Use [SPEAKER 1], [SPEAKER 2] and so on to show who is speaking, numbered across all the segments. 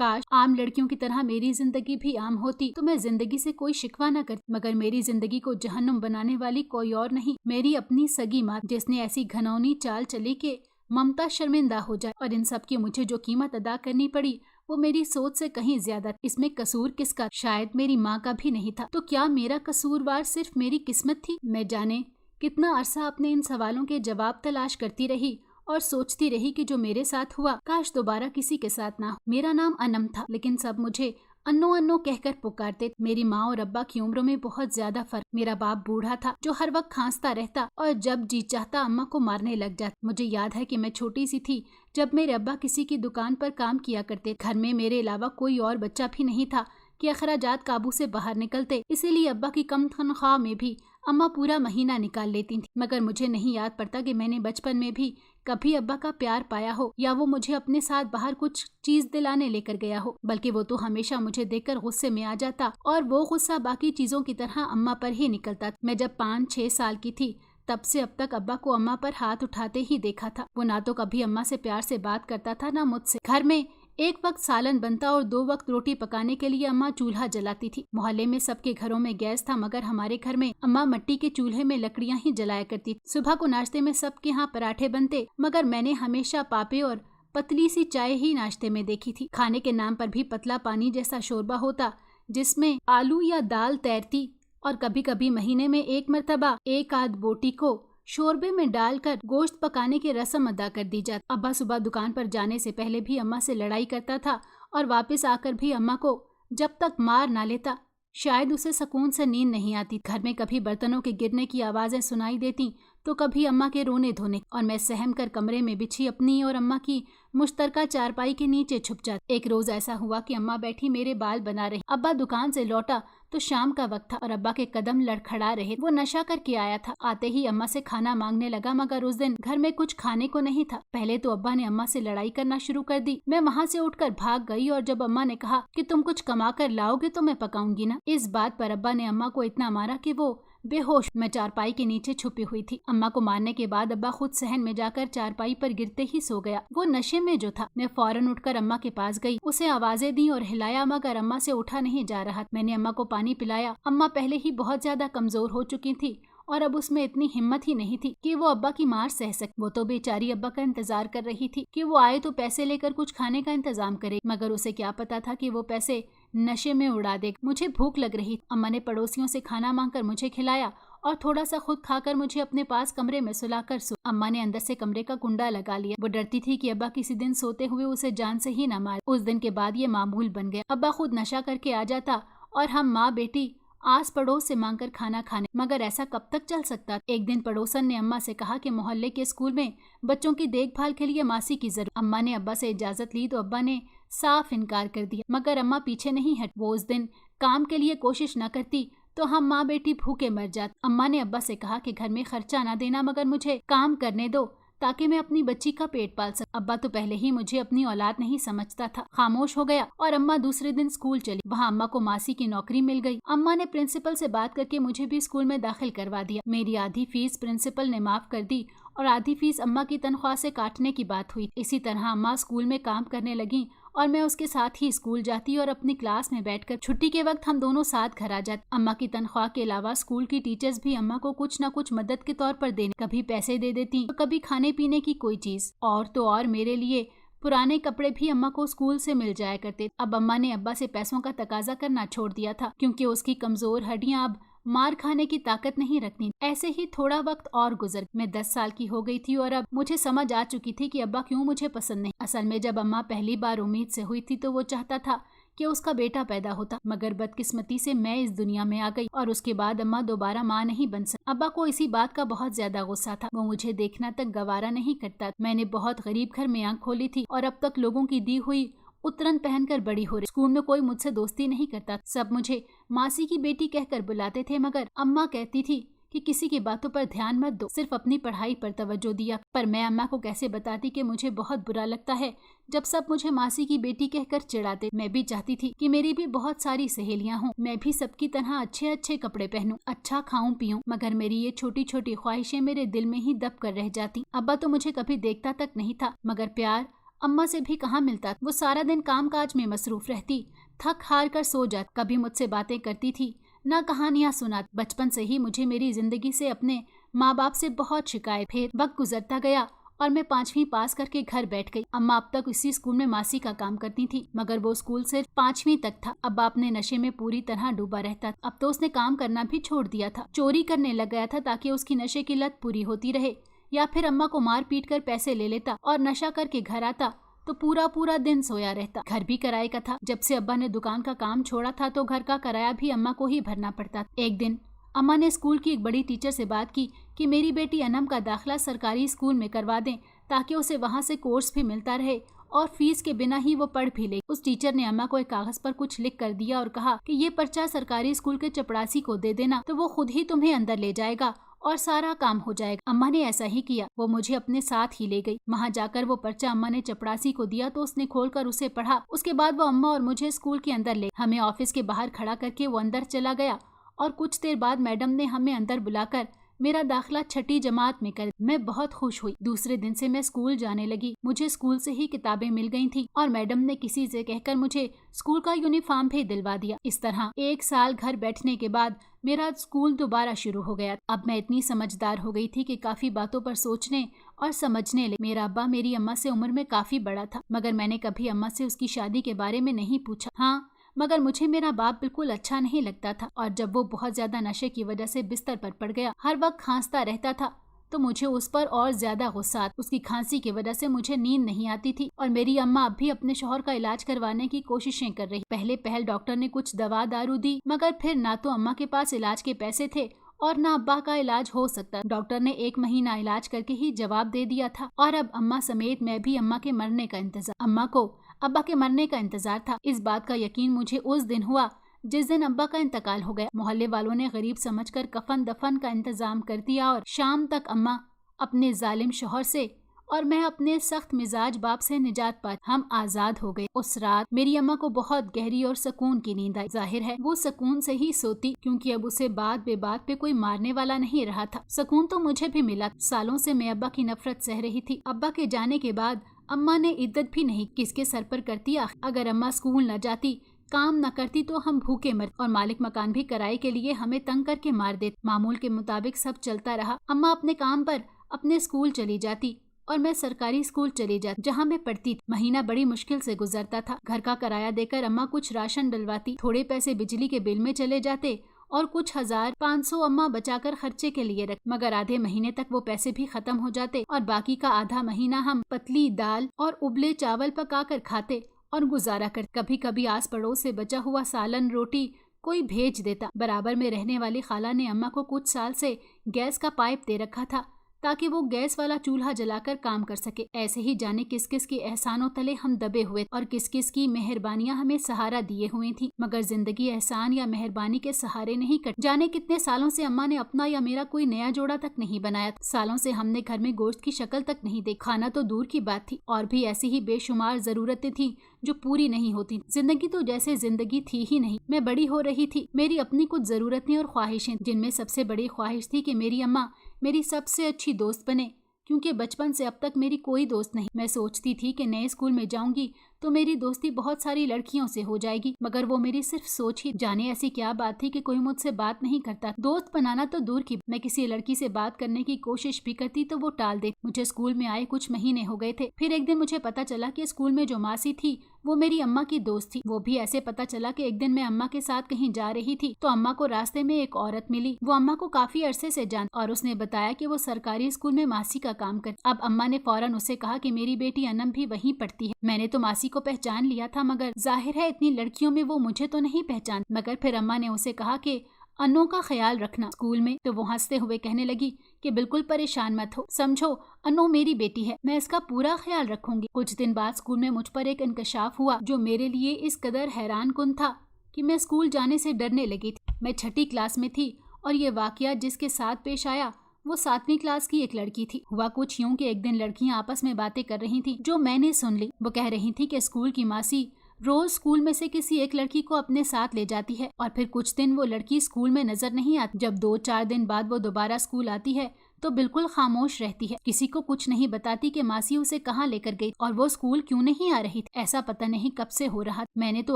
[SPEAKER 1] काश आम लड़कियों की तरह मेरी जिंदगी भी आम होती तो मैं जिंदगी से कोई शिकवा न करती, मगर मेरी जिंदगी को जहन्नुम बनाने वाली कोई और नहीं, मेरी अपनी सगी माँ, जिसने ऐसी घनौनी चाल चली कि ममता शर्मिंदा हो जाए। और इन सब की मुझे जो कीमत अदा करनी पड़ी वो मेरी सोच से कहीं ज्यादा। इसमें कसूर किसका? शायद मेरी माँ का भी नहीं था। तो क्या मेरा कसूरवार सिर्फ मेरी किस्मत थी? मैं जाने कितना अरसा अपने इन सवालों के जवाब तलाश करती रही और सोचती रही कि जो मेरे साथ हुआ काश दोबारा किसी के साथ ना हो। मेरा नाम अनम था, लेकिन सब मुझे अन्नो अन्नो कहकर पुकारते। मेरी माँ और अब्बा की उम्र में बहुत ज्यादा फर्क। मेरा बाप बूढ़ा था जो हर वक्त खांसता रहता और जब जी चाहता अम्मा को मारने लग जाता। मुझे याद है कि मैं छोटी सी थी जब मेरे अब्बा किसी की दुकान पर काम किया करते। घर में मेरे अलावा कोई और बच्चा भी नहीं था कि अखराजात काबू से बाहर निकलते, इसीलिए अब्बा की कम तनख्वाह में भी अम्मा पूरा महीना निकाल लेती थी। मगर मुझे नहीं याद पड़ता कि मैंने बचपन में भी कभी अब्बा का प्यार पाया हो या वो मुझे अपने साथ बाहर कुछ चीज दिलाने लेकर गया हो, बल्कि वो तो हमेशा मुझे देखकर गुस्से में आ जाता और वो गुस्सा बाकी चीजों की तरह अम्मा पर ही निकलता। मैं जब 5-6 साल की थी तब से अब तक अब्बा को अम्मा पर हाथ उठाते ही देखा था। वो ना तो कभी अम्मा से प्यार से बात करता था ना मुझसे। घर में एक वक्त सालन बनता और 2 वक्त रोटी पकाने के लिए अम्मा चूल्हा जलाती थी। मोहल्ले में सबके घरों में गैस था, मगर हमारे घर में अम्मा मिट्टी के चूल्हे में लकड़ियां ही जलाया करती। सुबह को नाश्ते में सबके यहाँ पराठे बनते, मगर मैंने हमेशा पापे और पतली सी चाय ही नाश्ते में देखी थी। खाने के नाम पर भी पतला पानी जैसा शोरबा होता जिसमें आलू या दाल तैरती और कभी कभी महीने में एक मर्तबा एक आध बोटी को शोरबे में डालकर गोश्त पकाने की रस्म अदा कर दी जाती। अब्बा सुबह दुकान पर जाने से पहले भी अम्मा से लड़ाई करता था और वापस आकर भी अम्मा को जब तक मार ना लेता शायद उसे सुकून से नींद नहीं आती। घर में कभी बर्तनों के गिरने की आवाजें सुनाई देती तो कभी अम्मा के रोने धोने, और मैं सहम कर कमरे में बिछी अपनी और अम्मा की मुश्तरका चारपाई के नीचे छुप जाती। एक रोज ऐसा हुआ कि अम्मा बैठी मेरे बाल बना रही। अब्बा दुकान से लौटा तो शाम का वक्त था और अब्बा के कदम लड़खड़ा रहे। वो नशा करके आया था। आते ही अम्मा से खाना मांगने लगा, मगर उस दिन घर में कुछ खाने को नहीं था। पहले तो अब्बा ने अम्मा से लड़ाई करना शुरू कर दी। मैं वहाँ से उठकर भाग गई और जब अम्मा ने कहा कि तुम कुछ कमा कर लाओगे तो मैं पकाऊंगी ना, इस बात पर अब्बा ने अम्मा को इतना मारा कि वो बेहोश। मैं चारपाई के नीचे छुपी हुई थी। अम्मा को मारने के बाद अब्बा खुद सहन में जाकर चारपाई पर गिरते ही सो गया। वो नशे में जो था। मैं फौरन उठकर अम्मा के पास गई, उसे आवाजें दी और हिलाया, मगर अम्मा से उठा नहीं जा रहा। मैंने अम्मा को पानी पिलाया। अम्मा पहले ही बहुत ज्यादा कमजोर हो चुकी थी और अब उसमें इतनी हिम्मत ही नहीं थी कि वो अब्बा की मार सह सके। वो तो बेचारी अब्बा का इंतजार कर रही थी कि वो आए तो पैसे लेकर कुछ खाने का इंतजाम करे, मगर उसे क्या पता था कि वो पैसे नशे में उड़ा दे। मुझे भूख लग रही। अम्मा ने पड़ोसियों से खाना मांगकर मुझे खिलाया और थोड़ा सा खुद खाकर मुझे अपने पास कमरे में सुलाकर सो। अम्मा ने अंदर से कमरे का कुंडा लगा लिया। वो डरती थी कि अब्बा किसी दिन सोते हुए उसे जान से ही न मारे। उस दिन के बाद ये मामूल बन गया। अब्बा खुद नशा करके आ जाता और हम माँ बेटी आस पड़ोस से मांगकर खाना खाने, मगर ऐसा कब तक चल सकता। एक दिन पड़ोसन ने अम्मा से कहा कि मोहल्ले के स्कूल में बच्चों की देखभाल के लिए मासी की जरूरत। अम्मा ने अब्बा से इजाजत ली तो अब्बा ने साफ इनकार कर दिया, मगर अम्मा पीछे नहीं हट। वो उस दिन काम के लिए कोशिश न करती तो हम माँ बेटी भूखे मर जाते। अम्मा ने अब्बा से कहा कि घर में खर्चा ना देना, मगर मुझे काम करने दो ताकि मैं अपनी बच्ची का पेट पाल सकूं। अब्बा तो पहले ही मुझे अपनी औलाद नहीं समझता था। खामोश हो गया और अम्मा दूसरे दिन स्कूल चली। वहाँ अम्मा को मासी की नौकरी मिल गई। अम्मा ने प्रिंसिपल से बात करके मुझे भी स्कूल में दाखिल करवा दिया। मेरी आधी फीस प्रिंसिपल ने माफ कर दी और आधी फीस अम्मा की तनख्वाह से काटने की बात हुई। इसी तरह अम्मा स्कूल में काम करने लगी और मैं उसके साथ ही स्कूल जाती और अपनी क्लास में बैठकर छुट्टी के वक्त हम दोनों साथ घर आ जाते। अम्मा की तनख्वाह के अलावा स्कूल की टीचर्स भी अम्मा को कुछ न कुछ मदद के तौर पर देने, कभी पैसे दे देती तो कभी खाने पीने की कोई चीज, और तो और मेरे लिए पुराने कपड़े भी अम्मा को स्कूल से मिल जाया करते। अब अम्मा ने अब्बा से पैसों का तकाजा करना छोड़ दिया था क्योंकि उसकी कमजोर हड्डियां अब मार खाने की ताकत नहीं रखती। ऐसे ही थोड़ा वक्त और गुजर, मैं 10 साल की हो गई थी और अब मुझे समझ आ चुकी थी कि अब्बा क्यों मुझे पसंद नहीं। असल में जब अम्मा पहली बार उम्मीद से हुई थी तो वो चाहता था कि उसका बेटा पैदा होता, मगर बदकिस्मती से मैं इस दुनिया में आ गई और उसके बाद अम्मा दोबारा माँ नहीं बन सकी। अब्बा को इसी बात का बहुत ज्यादा गुस्सा था। वो मुझे देखना तक गवारा नहीं करता। मैंने बहुत गरीब घर में आंख खोली थी और अब तक लोगों की दी हुई उतरन पहनकर बड़ी हो रही। स्कूल में कोई मुझसे दोस्ती नहीं करता। सब मुझे मासी की बेटी कहकर बुलाते थे, मगर अम्मा कहती थी कि किसी की बातों पर ध्यान मत दो, सिर्फ अपनी पढ़ाई पर तवज्जो दिया। पर मैं अम्मा को कैसे बताती कि मुझे बहुत बुरा लगता है जब सब मुझे मासी की बेटी कहकर चिढ़ाते। मैं भी चाहती थी कि मेरी भी बहुत सारी सहेलियां हों, मैं भी सबकी तरह अच्छे अच्छे कपड़े पहनूं, अच्छा खाऊं पीऊं, मगर मेरी ये छोटी छोटी ख्वाहिशें मेरे दिल में ही दब कर रह जाती। अब्बा तो मुझे कभी देखता तक नहीं था, मगर प्यार अम्मा से भी कहाँ मिलता। वो सारा दिन काम काज में मसरूफ रहती, थक हार कर सो जाती, कभी मुझसे बातें करती थी, ना कहानियां सुना। बचपन से ही मुझे मेरी जिंदगी से अपने माँ बाप से बहुत शिकायत। फिर वक्त गुजरता गया और मैं 5वीं पास करके घर बैठ गई। अम्मा अब तक इसी स्कूल में मासी का काम करती थी, मगर वो स्कूल सिर्फ 5वीं तक था। अब्बा अपने नशे में पूरी तरह डूबा रहता। अब तो उसने काम करना भी छोड़ दिया था, चोरी करने लग गया था ताकि उसकी नशे की लत पूरी होती रहे, या फिर अम्मा को मार पीट कर पैसे ले लेता और नशा करके घर आता तो पूरा पूरा दिन सोया रहता। घर भी किराए का था। जब से अब्बा ने दुकान का काम छोड़ा था तो घर का किराया भी अम्मा को ही भरना पड़ता। एक दिन अम्मा ने स्कूल की एक बड़ी टीचर से बात की कि मेरी बेटी अनम का दाखिला सरकारी स्कूल में करवा दें ताकि उसे वहाँ से कोर्स भी मिलता रहे और फीस के बिना ही वो पढ़ भी ले। उस टीचर ने अम्मा को एक कागज पर कुछ लिख कर दिया और कहा कि ये पर्चा सरकारी स्कूल के चपरासी को दे देना, तो वो खुद ही तुम्हें अंदर ले जाएगा और सारा काम हो जाएगा। अम्मा ने ऐसा ही किया। वो मुझे अपने साथ ही ले गई। वहाँ जाकर वो पर्चा अम्मा ने चपरासी को दिया तो उसने खोलकर उसे पढ़ा। उसके बाद वो अम्मा और मुझे स्कूल के अंदर ले, हमें ऑफिस के बाहर खड़ा करके वो अंदर चला गया और कुछ देर बाद मैडम ने हमें अंदर बुलाकर मेरा दाखिला 6ठी जमात में कर। मैं बहुत खुश हुई। दूसरे दिन से मैं स्कूल जाने लगी। मुझे स्कूल से ही किताबें मिल गई थी और मैडम ने किसी से कहकर मुझे स्कूल का यूनिफॉर्म भी दिलवा दिया। इस तरह 1 साल घर बैठने के बाद मेरा स्कूल दोबारा शुरू हो गया। अब मैं इतनी समझदार हो गई थी कि काफी बातों पर सोचने और समझने लगी। मेरा अब्बा मेरी अम्मा से उम्र में काफी बड़ा था, मगर मैंने कभी अम्मा से उसकी शादी के बारे में नहीं पूछा। हाँ, मगर मुझे मेरा बाप बिल्कुल अच्छा नहीं लगता था और जब वो बहुत ज्यादा नशे की वजह से बिस्तर पर पड़ गया, हर वक्त खांसता रहता था, तो मुझे उस पर और ज्यादा गुस्सा। उसकी खांसी की वजह से मुझे नींद नहीं आती थी और मेरी अम्मा अब भी अपने शौहर का इलाज करवाने की कोशिशें कर रही। पहले डॉक्टर ने कुछ दवा दारू दी, मगर फिर ना तो अम्मा के पास इलाज के पैसे थे और ना अब्बा का इलाज हो सकता। डॉक्टर ने 1 महीना इलाज करके ही जवाब दे दिया था और अब अम्मा समेत मैं भी अम्मा के मरने का इंतजार। अम्मा को अब्बा के मरने का इंतजार था। इस बात का यकीन मुझे उस दिन हुआ जिस दिन अब्बा का इंतकाल हो गया। मोहल्ले वालों ने गरीब समझकर कफन दफन का इंतजाम कर दिया और शाम तक अम्मा अपने जालिम शौहर से और मैं अपने सख्त मिजाज बाप से निजात पा, हम आजाद हो गए। उस रात मेरी अम्मा को बहुत गहरी और सुकून की नींद आई। जाहिर है वो सुकून से ही सोती, क्योंकि अब उसे बात बेबात पे कोई मारने वाला नहीं रहा था। सुकून तो मुझे भी मिला। सालों से मैं अब्बा की नफरत सह रही थी। अब्बा के जाने के बाद अम्मा ने इज्जत भी नहीं किसके सर पर करती। अगर अम्मा स्कूल न जाती, काम न करती तो हम भूखे मर और मालिक मकान भी किराए के लिए हमें तंग करके मार देते। मामूल के मुताबिक सब चलता रहा। अम्मा अपने काम पर अपने स्कूल चली जाती और मैं सरकारी स्कूल चली जाती जहाँ मैं पढ़ती। महीना बड़ी मुश्किल से गुजरता था। घर का किराया देकर अम्मा कुछ राशन डलवाती, थोड़े पैसे बिजली के बिल में चले जाते और कुछ 1500 अम्मा बचाकर खर्चे के लिए रख, मगर आधे महीने तक वो पैसे भी खत्म हो जाते और बाकी का आधा महीना हम पतली दाल और उबले चावल पकाकर खाते और गुजारा कर। कभी कभी आस पड़ोस से बचा हुआ सालन रोटी कोई भेज देता। बराबर में रहने वाली खाला ने अम्मा को कुछ साल से गैस का पाइप दे रखा था ताकि वो गैस वाला चूल्हा जलाकर काम कर सके। ऐसे ही जाने किस किस के एहसानों तले हम दबे हुए और किस किस की मेहरबानियां हमें सहारा दिए हुए थी, मगर जिंदगी एहसान या मेहरबानी के सहारे नहीं कट। जाने कितने सालों से अम्मा ने अपना या मेरा कोई नया जोड़ा तक नहीं बनाया। सालों से हमने घर में गोश्त की शक्ल तक नहीं देखी। खाना तो दूर की बात थी, और भी ऐसी ही बेशुमार जरूरतें थी जो पूरी नहीं होती। जिंदगी तो जैसे जिंदगी थी ही नहीं। मैं बड़ी हो रही थी। मेरी अपनी कुछ जरूरतें और ख्वाहिशें, जिनमें सबसे बड़ी ख्वाहिश थी कि मेरी अम्मा मेरी सबसे अच्छी दोस्त बने, क्योंकि बचपन से अब तक मेरी कोई दोस्त नहीं। मैं सोचती थी कि नए स्कूल में जाऊंगी तो मेरी दोस्ती बहुत सारी लड़कियों से हो जाएगी, मगर वो मेरी सिर्फ सोच ही। जाने ऐसी क्या बात थी कि कोई मुझसे बात नहीं करता। दोस्त बनाना तो दूर की, मैं किसी लड़की से बात करने की कोशिश भी करती तो वो टाल दे। मुझे स्कूल में आए कुछ महीने हो गए थे। फिर एक दिन मुझे पता चला कि स्कूल में जो मासी थी वो मेरी अम्मा की दोस्त थी। वो भी ऐसे पता चला कि एक दिन मैं अम्मा के साथ कहीं जा रही थी तो अम्मा को रास्ते में एक औरत मिली। वो अम्मा को काफी अरसे से जान और उसने बताया कि वो सरकारी स्कूल में मासी का काम कर। अब अम्मा ने फौरन उसे कहा कि मेरी बेटी अनम भी वहीं पढ़ती है। मैंने तो मासी को पहचान लिया था, मगर जाहिर है इतनी लड़कियों में वो मुझे तो नहीं पहचान। मगर फिर अम्मा ने उसे कहा कि अन्नों का ख्याल रखना स्कूल में। तो वो हंसते हुए कहने लगी कि बिल्कुल परेशान मत हो, समझो अन्नो मेरी बेटी है, मैं इसका पूरा ख्याल रखूंगी। कुछ दिन बाद स्कूल में मुझ पर एक इंकशाफ हुआ जो मेरे लिए इस कदर हैरान कुन था कि मैं स्कूल जाने से डरने लगी थी। मैं 6ठी क्लास में थी और ये वाकया जिसके साथ पेश आया वो 7वीं क्लास की एक लड़की थी। हुआ कुछ यूं कि एक दिन लड़कियां आपस में बातें कर रही थी जो मैंने सुन ली। वो कह रही थी कि स्कूल की मासी रोज स्कूल में से किसी एक लड़की को अपने साथ ले जाती है और फिर कुछ दिन वो लड़की स्कूल में नजर नहीं आती। जब 2-4 दिन बाद वो दोबारा स्कूल आती है तो बिल्कुल खामोश रहती है, किसी को कुछ नहीं बताती कि मासी उसे कहाँ लेकर गई और वो स्कूल क्यों नहीं आ रही थी। ऐसा पता नहीं कब से हो रहा, मैंने तो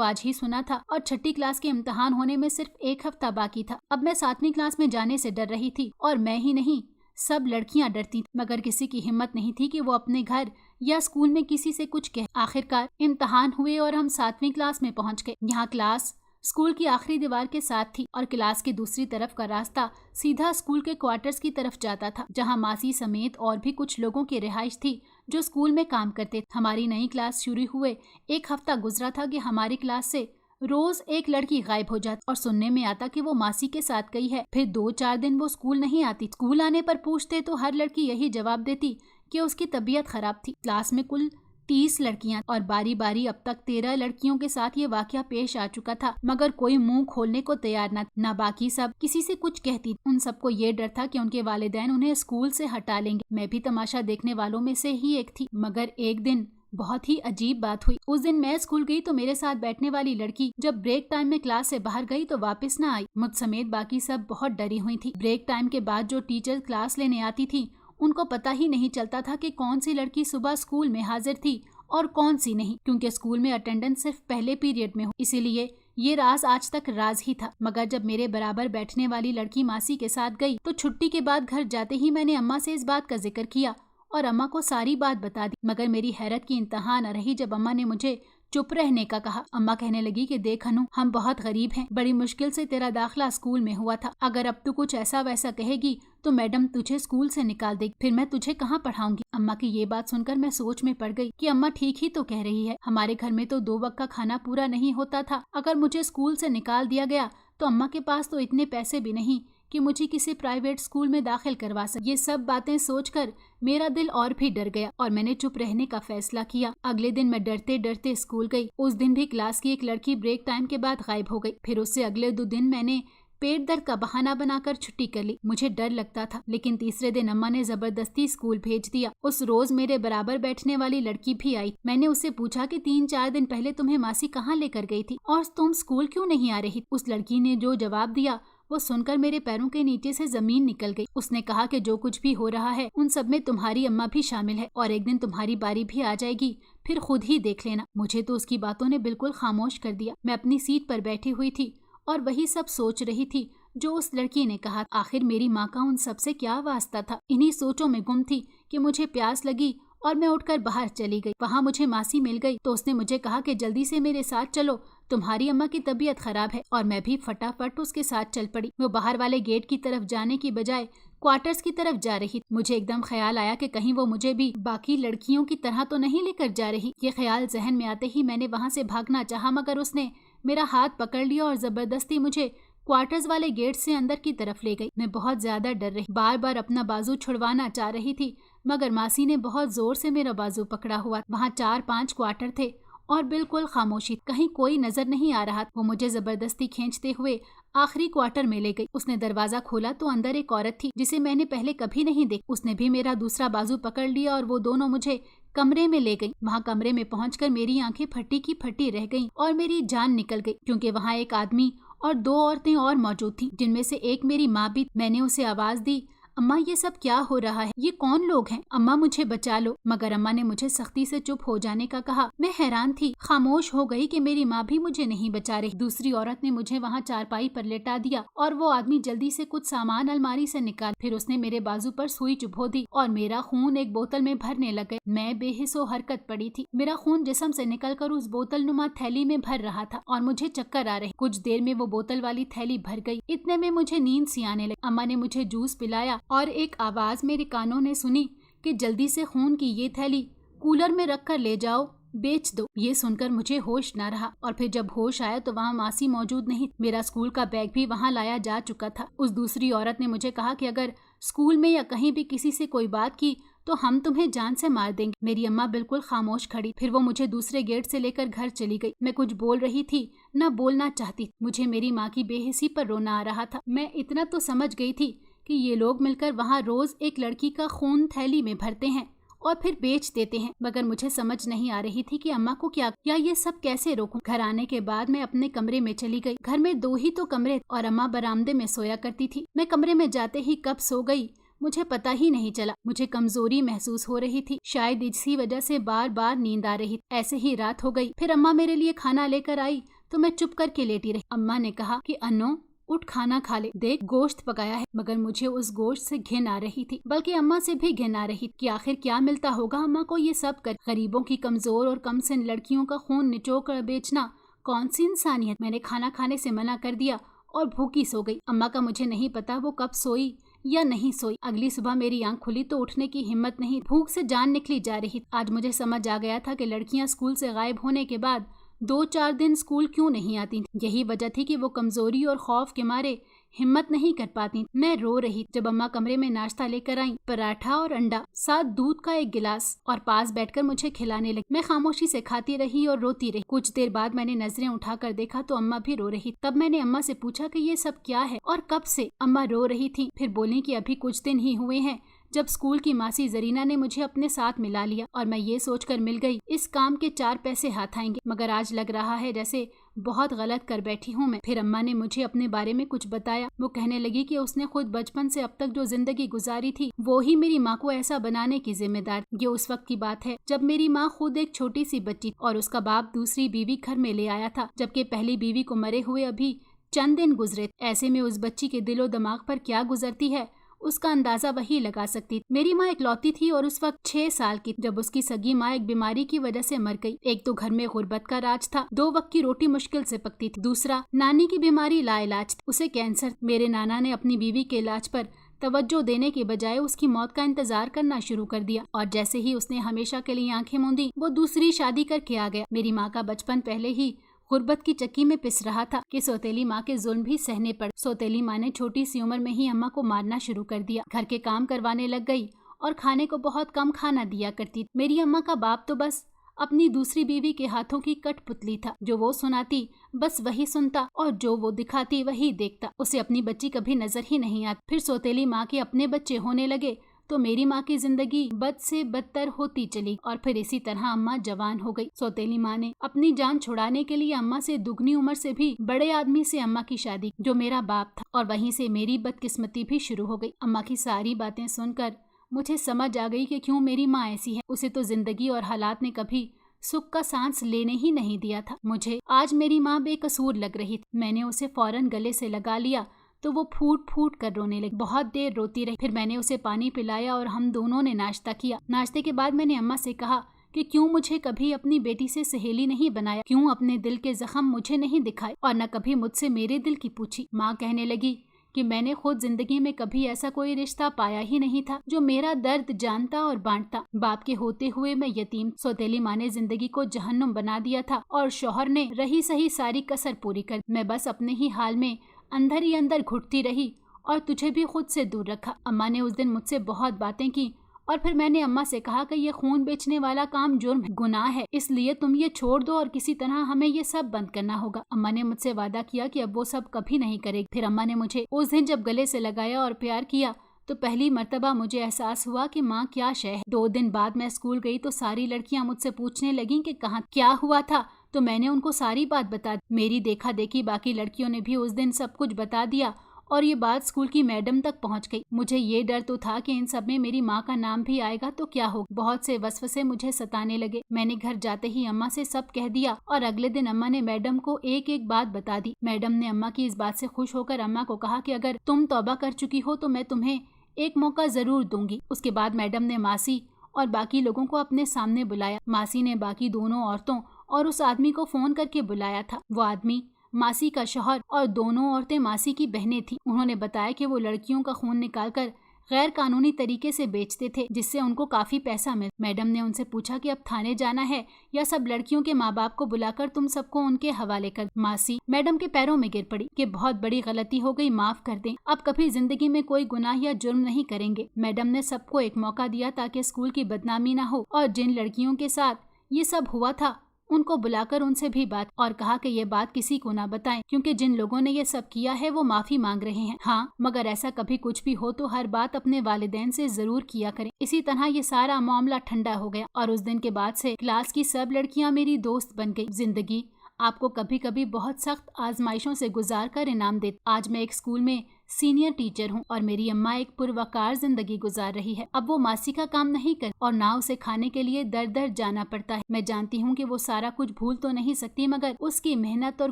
[SPEAKER 1] आज ही सुना था और छठी क्लास के इम्तिहान होने में सिर्फ 1 हफ्ता बाकी था। अब मैं 7वीं क्लास में जाने से डर रही थी और मैं ही नहीं, सब लड़कियां डरती, मगर किसी की हिम्मत नहीं थी कि वो अपने घर या स्कूल में किसी से कुछ कहे। आखिरकार इम्तिहान हुए और हम 7वीं क्लास में पहुंच गए। यहाँ क्लास स्कूल की आखिरी दीवार के साथ थी और क्लास की दूसरी तरफ का रास्ता सीधा स्कूल के क्वार्टर्स की तरफ जाता था, जहाँ मासी समेत और भी कुछ लोगों की रिहाइश थी जो स्कूल में काम करते। हमारी नई क्लास शुरू हुए 1 हफ्ता गुजरा था कि हमारी क्लास से रोज एक लड़की गायब हो जाती और सुनने में आता कि वो मासी के साथ गई है। फिर 2-4 दिन वो स्कूल नहीं आती। स्कूल आने पर पूछते तो हर लड़की यही जवाब देती कि उसकी तबीयत खराब थी। क्लास में कुल 30 लड़कियां और बारी बारी अब तक 13 लड़कियों के साथ ये वाकया पेश आ चुका था, मगर कोई मुंह खोलने को तैयार न बाकी सब किसी से कुछ कहती। उन सबको ये डर था कि उनके वालिदैन उन्हें स्कूल से हटा लेंगे। मैं भी तमाशा देखने वालों में से ही एक थी। मगर एक दिन बहुत ही अजीब बात हुई। उस दिन मैं स्कूल गई तो मेरे साथ बैठने वाली लड़की जब ब्रेक टाइम में क्लास से बाहर गई तो वापस न आई। मुझ समेत बाकी सब बहुत डरी हुई थी। ब्रेक टाइम के बाद जो टीचर क्लास लेने आती थी उनको पता ही नहीं चलता था कि कौन सी लड़की सुबह स्कूल में हाजिर थी और कौन सी नहीं, क्योंकि स्कूल में अटेंडेंस सिर्फ पहले पीरियड में हो, इसीलिए ये राज आज तक राज ही था। मगर जब मेरे बराबर बैठने वाली लड़की मासी के साथ गई तो छुट्टी के बाद घर जाते ही मैंने अम्मा से इस बात का जिक्र किया और अम्मा को सारी बात बता दी। मगर मेरी हैरत की इंतहा न रही जब अम्मा ने मुझे चुप रहने का कहा। अम्मा कहने लगी कि देख अनु, हम बहुत गरीब हैं, बड़ी मुश्किल से तेरा दाखिला स्कूल में हुआ था। अगर अब तू कुछ ऐसा वैसा कहेगी तो मैडम तुझे स्कूल से निकाल देगी, फिर मैं तुझे कहाँ पढ़ाऊंगी। अम्मा की ये बात सुनकर मैं सोच में पड़ गई कि अम्मा ठीक ही तो कह रही है। हमारे घर में तो 2 वक्त का खाना पूरा नहीं होता था। अगर मुझे स्कूल से निकाल दिया गया तो अम्मा के पास तो इतने पैसे भी नहीं कि मुझे किसी प्राइवेट स्कूल में दाखिल करवा सके। ये सब बातें सोचकर मेरा दिल और भी डर गया और मैंने चुप रहने का फैसला किया। अगले दिन मैं डरते डरते स्कूल गई। उस दिन भी क्लास की एक लड़की ब्रेक टाइम के बाद गायब हो गई। फिर उससे अगले 2 दिन मैंने पेट दर्द का बहाना बनाकर छुट्टी कर ली। मुझे डर लगता था, लेकिन तीसरे दिन अम्मा ने जबरदस्ती स्कूल भेज दिया। उस रोज मेरे बराबर बैठने वाली लड़की भी आई। मैंने उससे पूछा कि 3-4 दिन पहले तुम्हें मासी कहाँ लेकर गई थी और तुम स्कूल क्यों नहीं आ रही। उस लड़की ने जो जवाब दिया वो सुनकर मेरे पैरों के नीचे से जमीन निकल गई। उसने कहा कि जो कुछ भी हो रहा है उन सब में तुम्हारी अम्मा भी शामिल है और एक दिन तुम्हारी बारी भी आ जाएगी, फिर खुद ही देख लेना। मुझे तो उसकी बातों ने बिल्कुल खामोश कर दिया। मैं अपनी सीट पर बैठी हुई थी और वही सब सोच रही थी जो उस लड़की ने कहा। आखिर मेरी माँ का उन सब से क्या वास्ता था। इन्हीं सोचों में गुम थी कि मुझे प्यास लगी और मैं उठकर बाहर चली गई। वहाँ मुझे मासी मिल गई तो उसने मुझे कहा कि जल्दी से मेरे साथ चलो, तुम्हारी अम्मा की तबीयत खराब है। और मैं भी फटाफट उसके साथ चल पड़ी। वो बाहर वाले गेट की तरफ जाने की बजाय क्वार्टर्स की तरफ जा रही। मुझे एकदम ख्याल आया कि कहीं वो मुझे भी बाकी लड़कियों की तरह तो नहीं लेकर जा रही। ये ख्याल जहन में आते ही मैंने वहाँ से भागना चाहा, मगर उसने मेरा हाथ पकड़ लिया और जबरदस्ती मुझे क्वार्टर्स वाले गेट से अंदर की तरफ ले गई। मैं बहुत ज्यादा डर रही, बार बार अपना बाजू छुड़वाना चाह रही थी, मगर मासी ने बहुत जोर से मेरा बाजू पकड़ा हुआ। वहाँ 4-5 क्वार्टर थे और बिल्कुल खामोशी, कहीं कोई नजर नहीं आ रहा। वो मुझे जबरदस्ती खींचते हुए आखिरी क्वार्टर में ले गई। उसने दरवाजा खोला तो अंदर एक औरत थी जिसे मैंने पहले कभी नहीं देखी। उसने भी मेरा दूसरा बाजू पकड़ लिया और वो दोनों मुझे कमरे में ले गई। वहाँ कमरे में पहुंचकर मेरी आंखें फटी की फटी रह गईं और मेरी जान निकल गई, क्योंकि वहाँ एक आदमी और 2 औरतें और मौजूद थीं, जिनमें से एक मेरी माँ भी। मैंने उसे आवाज दी, अम्मा ये सब क्या हो रहा है, ये कौन लोग हैं, अम्मा मुझे बचा लो। मगर अम्मा ने मुझे सख्ती से चुप हो जाने का कहा। मैं हैरान थी, खामोश हो गई कि मेरी माँ भी मुझे नहीं बचा रही। दूसरी औरत ने मुझे वहाँ चारपाई पर लेटा दिया और वो आदमी जल्दी से कुछ सामान अलमारी से निकाल, फिर उसने मेरे बाजू पर सुई चुभो दी और मेरा खून एक बोतल में भरने लगे। मैं बेहिसो हरकत पड़ी थी। मेरा खून जिस्म से निकलकर उस बोतल नुमा थैली में भर रहा था और मुझे चक्कर आ रहे। कुछ देर में वो बोतल वाली थैली भर गई। इतने में मुझे नींद सी आने लगी। अम्मा ने मुझे जूस पिलाया और एक आवाज मेरे कानों ने सुनी कि जल्दी से खून की ये थैली कूलर में रख कर ले जाओ, बेच दो। ये सुनकर मुझे होश न रहा और फिर जब होश आया तो वहाँ मासी मौजूद नहीं। मेरा स्कूल का बैग भी वहाँ लाया जा चुका था। उस दूसरी औरत ने मुझे कहा कि अगर स्कूल में या कहीं भी किसी से कोई बात की तो हम तुम्हें जान से मार देंगे। मेरी अम्मा बिल्कुल खामोश खड़ी। फिर वो मुझे दूसरे गेट से लेकर घर चली गई। मैं कुछ बोल रही थी, न बोलना चाहती। मुझे मेरी माँ की बेहिसी पर रोना आ रहा था। मैं इतना तो समझ गई थी कि ये लोग मिलकर वहाँ रोज एक लड़की का खून थैली में भरते हैं और फिर बेच देते हैं, मगर मुझे समझ नहीं आ रही थी कि अम्मा को क्या या ये सब कैसे रोकूं। घर आने के बाद मैं अपने कमरे में चली गई। घर में 2 ही तो कमरे और अम्मा बरामदे में सोया करती थी। मैं कमरे में जाते ही कब सो गई मुझे पता ही नहीं चला। मुझे कमजोरी महसूस हो रही थी, शायद इसी वजह से बार बार नींद आ रही। ऐसे ही रात हो गई। फिर अम्मा मेरे लिए खाना लेकर आई तो मैं चुप करके लेटी रही। अम्मा ने कहा कि अन्नो उठ खाना खा ले, देख गोश्त पकाया है। मगर मुझे उस गोश्त से घिन आ रही थी, बल्कि अम्मा से भी घिन आ रही कि आखिर क्या मिलता होगा अम्मा को ये सब कर। गरीबों की, कमजोर और कमसिन लड़कियों का खून निचोड़ कर बेचना कौन सी इंसानियत। मैंने खाना खाने से मना कर दिया और भूखी सो गई। अम्मा का मुझे नहीं पता वो कब सोई या नहीं सोई। अगली सुबह मेरी आंख खुली तो उठने की हिम्मत नहीं, भूख से जान निकली जा रही। आज मुझे समझ आ गया था कि लड़कियां स्कूल से गायब होने के बाद 2-4 दिन स्कूल क्यों नहीं आती। यही वजह थी कि वो कमजोरी और खौफ के मारे हिम्मत नहीं कर पाती। मैं रो रही जब अम्मा कमरे में नाश्ता लेकर आई, पराठा और अंडा, साथ दूध का एक गिलास, और पास बैठकर मुझे खिलाने लगी। मैं खामोशी से खाती रही और रोती रही। कुछ देर बाद मैंने नजरें उठाकर देखा तो अम्मा भी रो रही। तब मैंने अम्मा से पूछा कि ये सब क्या है और कब से। अम्मा रो रही थी, फिर बोली कि अभी कुछ दिन ही हुए हैं जब स्कूल की मासी जरीना ने मुझे अपने साथ मिला लिया और मैं ये सोचकर मिल गई इस काम के 4 पैसे हाथ आएंगे, मगर आज लग रहा है जैसे बहुत गलत कर बैठी हूँ मैं। फिर अम्मा ने मुझे अपने बारे में कुछ बताया। वो कहने लगी कि उसने खुद बचपन से अब तक जो जिंदगी गुजारी थी वो ही मेरी माँ को ऐसा बनाने की जिम्मेदार। ये उस वक्त की बात है जब मेरी माँ खुद एक छोटी सी बच्ची और उसका बाप दूसरी बीवी घर में ले आया था, जबकि पहली बीवी को मरे हुए अभी चंद दिन गुजरे। ऐसे में उस बच्ची के दिलो दिमाग पर क्या गुजरती है उसका अंदाजा वही लगा सकती। मेरी माँ इकलौती थी और उस वक्त 6 साल की जब उसकी सगी माँ एक बीमारी की वजह से मर गई। एक तो घर में गुर्बत का राज था, 2 वक्त की रोटी मुश्किल से पकती थी, दूसरा नानी की बीमारी लाइलाज थी, उसे कैंसर। मेरे नाना ने अपनी बीवी के इलाज पर तवज्जो देने के बजाय उसकी मौत का इंतजार करना शुरू कर दिया और जैसे ही उसने हमेशा के लिए आंखें मूंदी वो दूसरी शादी करके आ गया। मेरी माँ का बचपन पहले ही गुर्बत की चक्की में पिस रहा था कि सौतेली माँ के जुल्म भी सहने पड़े। सौतेली माँ ने छोटी सी उम्र में ही अम्मा को मारना शुरू कर दिया, घर के काम करवाने लग गई और खाने को बहुत कम खाना दिया करती। मेरी अम्मा का बाप तो बस अपनी दूसरी बीवी के हाथों की कठपुतली था, जो वो सुनाती बस वही सुनता और जो वो दिखाती वही देखता। उसे अपनी बच्ची कभी नजर ही नहीं आती। फिर सौतेली माँ के अपने बच्चे होने लगे तो मेरी माँ की जिंदगी बद से बदतर होती चली और फिर इसी तरह अम्मा जवान हो गई। सौतेली माँ ने अपनी जान छुड़ाने के लिए अम्मा से दुगनी उम्र से भी बड़े आदमी से अम्मा की शादी, जो मेरा बाप था, और वहीं से मेरी बदकिस्मती भी शुरू हो गई। अम्मा की सारी बातें सुनकर मुझे समझ आ गई कि क्यों मेरी माँ ऐसी है। उसे तो जिंदगी और हालात ने कभी सुख का सांस लेने ही नहीं दिया था। मुझे आज मेरी माँ बेकसूर लग रही थी। मैंने उसे फौरन गले से लगा लिया तो वो फूट फूट कर रोने लगी। बहुत देर रोती रही। फिर मैंने उसे पानी पिलाया और हम दोनों ने नाश्ता किया। नाश्ते के बाद मैंने अम्मा से कहा कि क्यों मुझे कभी अपनी बेटी से सहेली नहीं बनाया, क्यों अपने दिल के जख्म मुझे नहीं दिखाए और न कभी मुझसे मेरे दिल की पूछी। माँ कहने लगी कि मैंने खुद जिंदगी में कभी ऐसा कोई रिश्ता पाया ही नहीं था जो मेरा दर्द जानता और बांटता। बाप के होते हुए मैं यतीम। सौतेली माँ ने जिंदगी को जहन्नुम बना दिया था और शौहर ने रही सही सारी कसर पूरी कर। मैं बस अपने ही हाल में अंदर ही अंदर घुटती रही और तुझे भी खुद से दूर रखा। अम्मा ने उस दिन मुझसे बहुत बातें की और फिर मैंने अम्मा से कहा कि ये खून बेचने वाला काम जुर्म है, गुनाह है, इसलिए तुम ये छोड़ दो और किसी तरह हमें ये सब बंद करना होगा। अम्मा ने मुझसे वादा किया कि अब वो सब कभी नहीं करेगी। फिर अम्मा ने मुझे उस दिन जब गले से लगाया और प्यार किया तो पहली मर्तबा मुझे एहसास हुआ कि माँ क्या शय है। 2 दिन बाद मैं स्कूल गई तो सारी लड़कियां मुझसे पूछने लगीं कि कहाँ क्या हुआ था, तो मैंने उनको सारी बात बता दी। मेरी देखा देखी बाकी लड़कियों ने भी उस दिन सब कुछ बता दिया और ये बात स्कूल की मैडम तक पहुंच गई। मुझे ये डर तो था कि इन सब में मेरी माँ का नाम भी आएगा तो क्या हो। बहुत से वसवसे मुझे सताने लगे। मैंने घर जाते ही अम्मा से सब कह दिया और अगले दिन अम्मा ने मैडम को एक एक बात बता दी। मैडम ने अम्मा की इस बात से खुश होकर अम्मा को कहा कि अगर तुम तौबा कर चुकी हो तो मैं तुम्हें एक मौका जरूर दूंगी। उसके बाद मैडम ने मासी और बाकी लोगों को अपने सामने बुलाया। मासी ने बाकी दोनों औरतों और उस आदमी को फोन करके बुलाया था। वो आदमी मासी का शौहर और दोनों औरतें मासी की बहनें थीं। उन्होंने बताया कि वो लड़कियों का खून निकालकर गैर कानूनी तरीके से बेचते थे, जिससे उनको काफी पैसा मिल। मैडम ने उनसे पूछा कि अब थाने जाना है या सब लड़कियों के माँ बाप को बुलाकर तुम सबको उनके हवाले कर। मासी मैडम के पैरों में गिर पड़ी कि बहुत बड़ी गलती हो गई, माफ कर दें, अब कभी जिंदगी में कोई गुनाह या जुर्म नहीं करेंगे। मैडम ने सबको एक मौका दिया ताकि स्कूल की बदनामी ना हो और जिन लड़कियों के साथ ये सब हुआ था उनको बुलाकर उनसे भी बात और कहा कि ये बात किसी को ना बताएं, क्योंकि जिन लोगों ने ये सब किया है वो माफी मांग रहे हैं। हाँ, मगर ऐसा कभी कुछ भी हो तो हर बात अपने वालिदैन से जरूर किया करें। इसी तरह ये सारा मामला ठंडा हो गया और उस दिन के बाद से क्लास की सब लड़कियां मेरी दोस्त बन गई। जिंदगी आपको कभी कभी बहुत सख्त आजमाइशों से गुजार कर इनाम दे। आज मैं एक स्कूल में सीनियर टीचर हूँ और मेरी अम्मा एक पुरवकार जिंदगी गुजार रही है। अब वो मासी का काम नहीं कर और ना उसे खाने के लिए दर दर जाना पड़ता है। मैं जानती हूँ कि वो सारा कुछ भूल तो नहीं सकती, मगर उसकी मेहनत और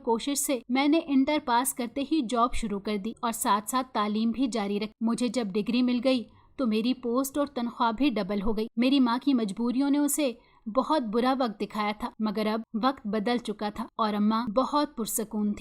[SPEAKER 1] कोशिश से मैंने इंटर पास करते ही जॉब शुरू कर दी और साथ साथ तालीम भी जारी रखी। मुझे जब डिग्री मिल गई तो मेरी पोस्ट और तनख्वाह भी डबल हो गई। मेरी माँ की मजबूरियों ने उसे बहुत बुरा वक्त दिखाया था, मगर अब वक्त बदल चुका था और अम्मा बहुत पुरसकून थी।